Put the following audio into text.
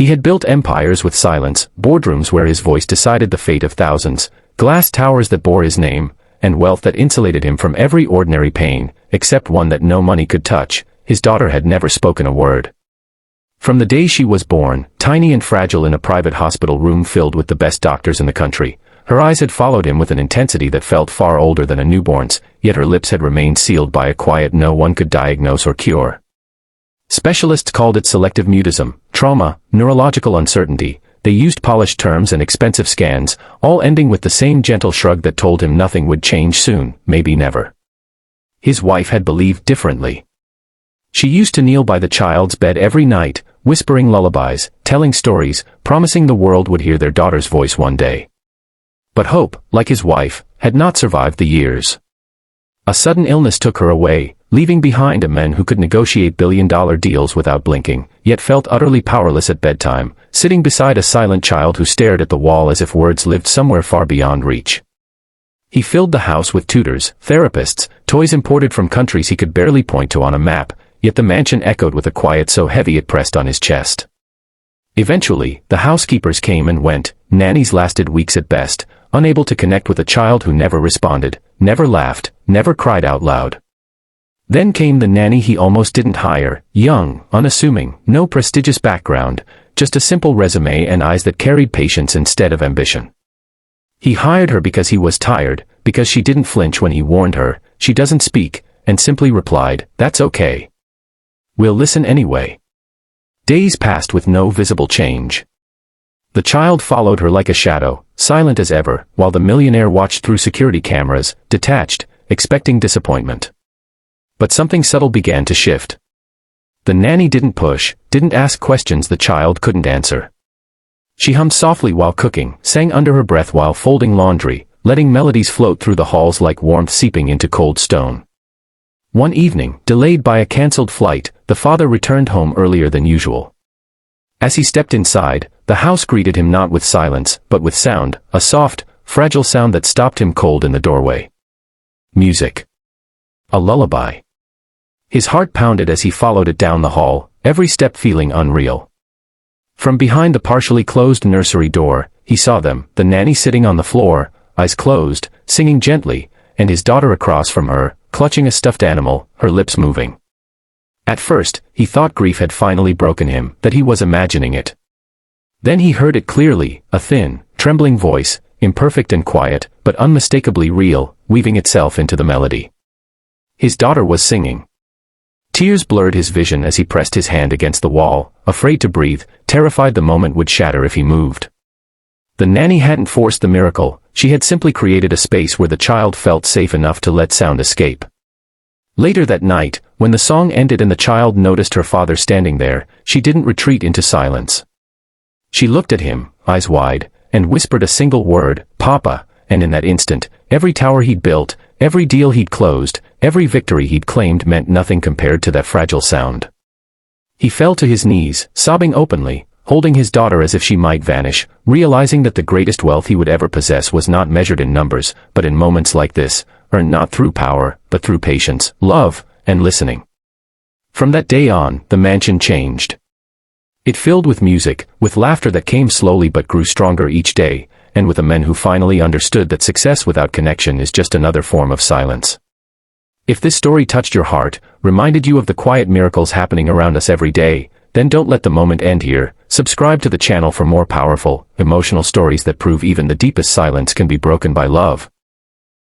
He had built empires with silence, boardrooms where his voice decided the fate of thousands, glass towers that bore his name, and wealth that insulated him from every ordinary pain, except one that no money could touch. His daughter had never spoken a word. From the day she was born, tiny and fragile in a private hospital room filled with the best doctors in the country, her eyes had followed him with an intensity that felt far older than a newborn's, yet her lips had remained sealed by a quiet no one could diagnose or cure. Specialists called it selective mutism, trauma, neurological uncertainty. They used polished terms and expensive scans, all ending with the same gentle shrug that told him nothing would change soon, maybe never. His wife had believed differently. She used to kneel by the child's bed every night, whispering lullabies, telling stories, promising the world would hear their daughter's voice one day. But hope, like his wife, had not survived the years. A sudden illness took her away, leaving behind a man who could negotiate billion-dollar deals without blinking, yet felt utterly powerless at bedtime, sitting beside a silent child who stared at the wall as if words lived somewhere far beyond reach. He filled the house with tutors, therapists, toys imported from countries he could barely point to on a map, yet the mansion echoed with a quiet so heavy it pressed on his chest. Eventually, the housekeepers came and went, nannies lasted weeks at best, unable to connect with a child who never responded, never laughed, never cried out loud. Then came the nanny he almost didn't hire, young, unassuming, no prestigious background, just a simple resume and eyes that carried patience instead of ambition. He hired her because he was tired, because she didn't flinch when he warned her, "She doesn't speak," and simply replied, "That's okay. We'll listen anyway." Days passed with no visible change. The child followed her like a shadow, silent as ever, while the millionaire watched through security cameras, detached, expecting disappointment. But something subtle began to shift. The nanny didn't push, didn't ask questions the child couldn't answer. She hummed softly while cooking, sang under her breath while folding laundry, letting melodies float through the halls like warmth seeping into cold stone. One evening, delayed by a cancelled flight, the father returned home earlier than usual. As he stepped inside, the house greeted him not with silence, but with sound, a soft, fragile sound that stopped him cold in the doorway. Music. A lullaby. His heart pounded as he followed it down the hall, every step feeling unreal. From behind the partially closed nursery door, he saw them, the nanny sitting on the floor, eyes closed, singing gently, and his daughter across from her, clutching a stuffed animal, her lips moving. At first, he thought grief had finally broken him, that he was imagining it. Then he heard it clearly, a thin, trembling voice, imperfect and quiet, but unmistakably real, weaving itself into the melody. His daughter was singing. Tears blurred his vision as he pressed his hand against the wall, afraid to breathe, terrified the moment would shatter if he moved. The nanny hadn't forced the miracle, she had simply created a space where the child felt safe enough to let sound escape. Later that night, when the song ended and the child noticed her father standing there, she didn't retreat into silence. She looked at him, eyes wide, and whispered a single word, "Papa," and in that instant, every tower he'd built, every deal he'd closed, every victory he'd claimed meant nothing compared to that fragile sound. He fell to his knees, sobbing openly, holding his daughter as if she might vanish, realizing that the greatest wealth he would ever possess was not measured in numbers, but in moments like this, earned not through power, but through patience, love, and listening. From that day on, the mansion changed. It filled with music, with laughter that came slowly but grew stronger each day, and with a man who finally understood that success without connection is just another form of silence. If this story touched your heart, reminded you of the quiet miracles happening around us every day, then don't let the moment end here. Subscribe to the channel for more powerful, emotional stories that prove even the deepest silence can be broken by love.